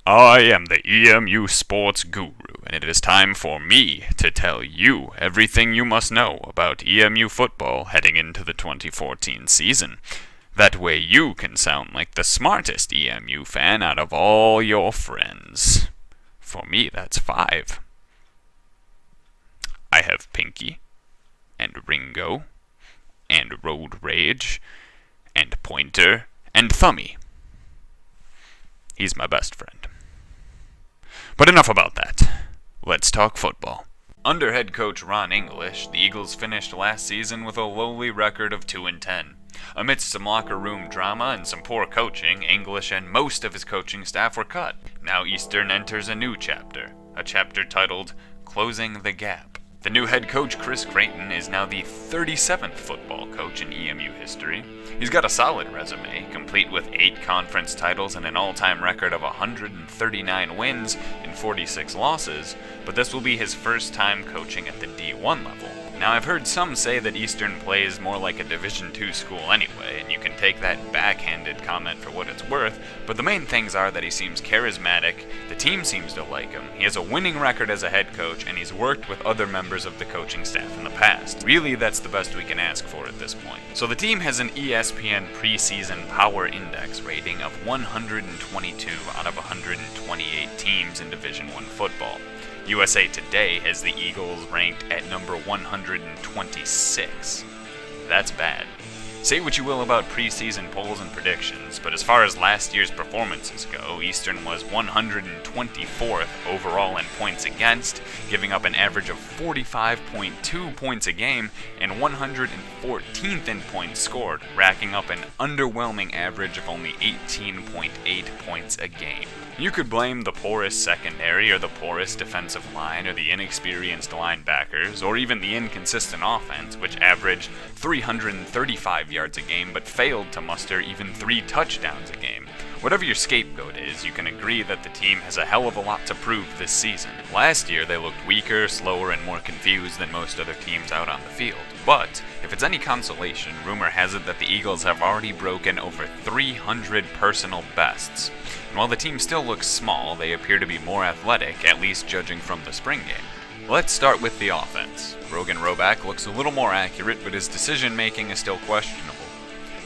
I am the EMU Sports Guru, and it is time for me to tell you everything you must know about EMU football heading into the 2014 season. That way you can sound like the smartest EMU fan out of all your friends. For me, that's 5. I have Pinky, and Ringo, and Road Rage, and Pointer, and Thummy. He's my best friend. But enough about that. Let's talk football. Under head coach Ron English, the Eagles finished last season with a lowly record of 2-10. Amidst some locker room drama and some poor coaching, English and most of his coaching staff were cut. Now Eastern enters a new chapter, a chapter titled Closing the Gap. The new head coach, Chris Creighton, is now the 37th football coach in EMU history. He's got a solid resume, complete with 8 conference titles and an all-time record of 139 wins and 46 losses, but this will be his first time coaching at the D1 level. Now, I've heard some say that Eastern plays more like a Division II school anyway, and you can take that backhanded comment for what it's worth, but the main things are that he seems charismatic, the team seems to like him, he has a winning record as a head coach, and he's worked with other members of the coaching staff in the past. Really, that's the best we can ask for at this point. So the team has an ESPN preseason power index rating of 122 out of 128 teams in Division I football. USA Today has the Eagles ranked at number 126. That's bad. Say what you will about preseason polls and predictions, but as far as last year's performances go, Eastern was 124th overall in points against, giving up an average of 45.2 points a game, and 114th in points scored, racking up an underwhelming average of only 18.8 points a game. You could blame the poorest secondary, or the poorest defensive line, or the inexperienced linebackers, or even the inconsistent offense, which averaged 335 yards a game but failed to muster even 3 touchdowns a game. Whatever your scapegoat is, you can agree that the team has a hell of a lot to prove this season. Last year, they looked weaker, slower, and more confused than most other teams out on the field. But, if it's any consolation, rumor has it that the Eagles have already broken over 300 personal bests. And while the team still looks small, they appear to be more athletic, at least judging from the spring game. Let's start with the offense. Brogan Roback looks a little more accurate, but his decision-making is still questionable.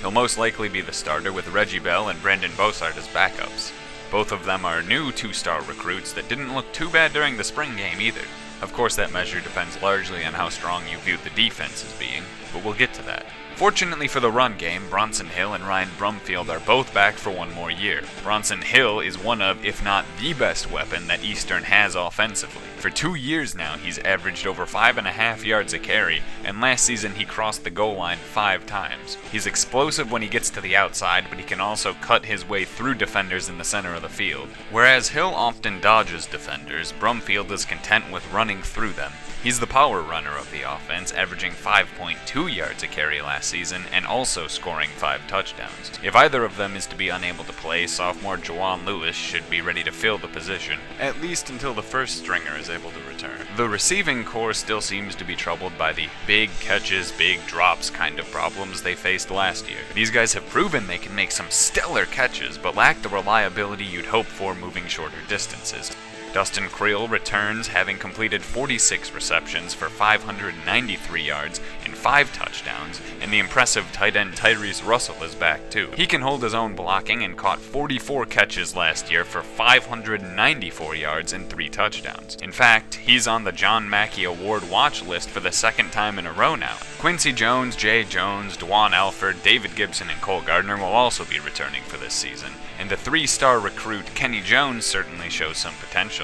He'll most likely be the starter with Reggie Bell and Brendan Bossart as backups. Both of them are new 2-star recruits that didn't look too bad during the spring game either. Of course, that measure depends largely on how strong you view the defense as being, but we'll get to that. Fortunately for the run game, Bronson Hill and Ryan Brumfield are both back for one more year. Bronson Hill is one of, if not the best weapon that Eastern has offensively. For 2 years now, he's averaged over 5.5 yards a carry, and last season he crossed the goal line 5 times. He's explosive when he gets to the outside, but he can also cut his way through defenders in the center of the field. Whereas Hill often dodges defenders, Brumfield is content with running through them. He's the power runner of the offense, averaging 5.2 yards a carry last season and also scoring 5 touchdowns. If either of them is to be unable to play, sophomore Juwan Lewis should be ready to fill the position, at least until the first stringer is able to return. The receiving corps still seems to be troubled by the big catches, big drops kind of problems they faced last year. These guys have proven they can make some stellar catches, but lack the reliability you'd hope for moving shorter distances. Dustin Creel returns, having completed 46 receptions for 593 yards and 5 touchdowns, and the impressive tight end Tyrese Russell is back too. He can hold his own blocking and caught 44 catches last year for 594 yards and 3 touchdowns. In fact, he's on the John Mackey Award watch list for the 2nd time in a row now. Quincy Jones, Jay Jones, Dwan Alford, David Gibson, and Cole Gardner will also be returning for this season, and the 3-star recruit Kenny Jones certainly shows some potential.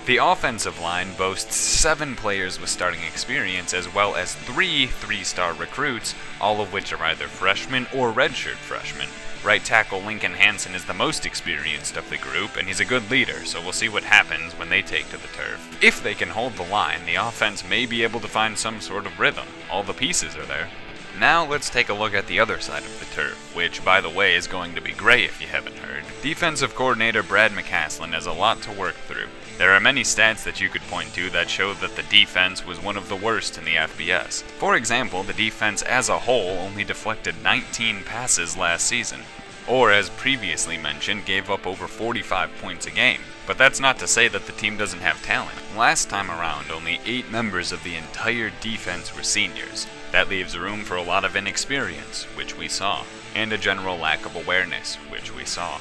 The offensive line boasts 7 players with starting experience as well as 3 3-star recruits, all of which are either freshmen or redshirt freshmen. Right tackle Lincoln Hansen is the most experienced of the group, and he's a good leader, so we'll see what happens when they take to the turf. If they can hold the line, the offense may be able to find some sort of rhythm. All the pieces are there. Now let's take a look at the other side of the turf, which, by the way, is going to be gray if you haven't heard. Defensive coordinator Brad McCaslin has a lot to work through. There are many stats that you could point to that show that the defense was one of the worst in the FBS. For example, the defense as a whole only deflected 19 passes last season. or as previously mentioned, gave up over 45 points a game. But that's not to say that the team doesn't have talent. Last time around, only 8 members of the entire defense were seniors. That leaves room for a lot of inexperience, which we saw, and a general lack of awareness, which we saw.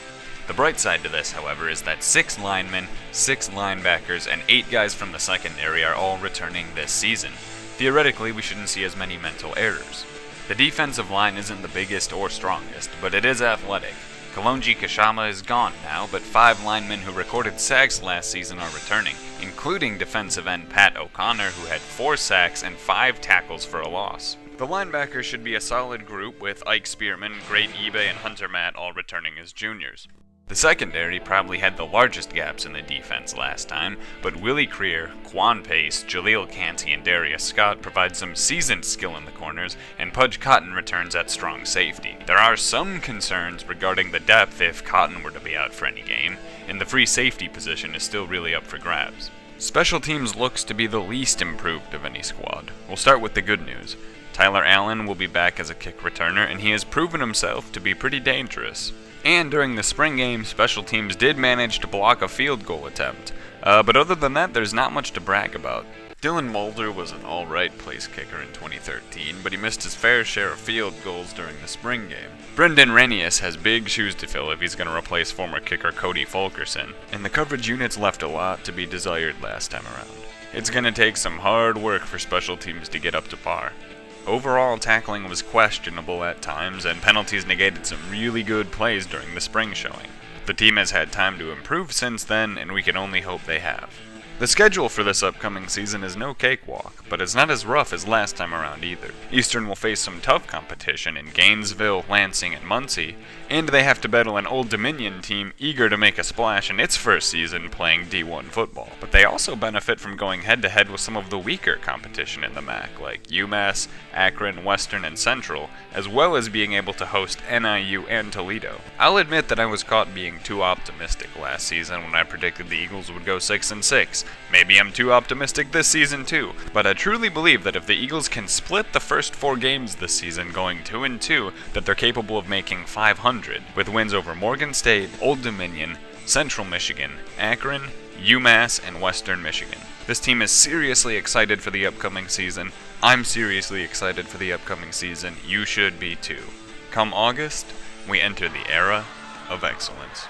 The bright side to this, however, is that 6 linemen, 6 linebackers, and 8 guys from the secondary are all returning this season. Theoretically, we shouldn't see as many mental errors. The defensive line isn't the biggest or strongest, but it is athletic. Kalonji Kashama is gone now, but 5 linemen who recorded sacks last season are returning, including defensive end Pat O'Connor, who had 4 sacks and 5 tackles for a loss. The linebackers should be a solid group, with Ike Spearman, Great Ebay, and Hunter Matt all returning as juniors. The secondary probably had the largest gaps in the defense last time, but Willie Creer, Quan Pace, Jaleel Canty, and Darius Scott provide some seasoned skill in the corners, and Pudge Cotton returns at strong safety. There are some concerns regarding the depth if Cotton were to be out for any game, and the free safety position is still really up for grabs. Special teams looks to be the least improved of any squad. We'll start with the good news. Tyler Allen will be back as a kick returner, and he has proven himself to be pretty dangerous. And during the spring game, special teams did manage to block a field goal attempt. But other than that, there's not much to brag about. Dylan Mulder was an alright place kicker in 2013, but he missed his fair share of field goals during the spring game. Brendan Renius has big shoes to fill if he's going to replace former kicker Cody Fulkerson, and the coverage units left a lot to be desired last time around. It's going to take some hard work for special teams to get up to par. Overall, tackling was questionable at times, and penalties negated some really good plays during the spring showing. The team has had time to improve since then, and we can only hope they have. The schedule for this upcoming season is no cakewalk, but it's not as rough as last time around either. Eastern will face some tough competition in Gainesville, Lansing, and Muncie, and they have to battle an Old Dominion team eager to make a splash in its first season playing D1 football. But they also benefit from going head-to-head with some of the weaker competition in the MAC, like UMass, Akron, Western, and Central, as well as being able to host NIU and Toledo. I'll admit that I was caught being too optimistic last season when I predicted the Eagles would go 6-6. Maybe I'm too optimistic this season too, but I truly believe that if the Eagles can split the first 4 games this season going 2-2, that they're capable of making 500, with wins over Morgan State, Old Dominion, Central Michigan, Akron, UMass, and Western Michigan. This team is seriously excited for the upcoming season. I'm seriously excited for the upcoming season. You should be too. Come August, we enter the era of excellence.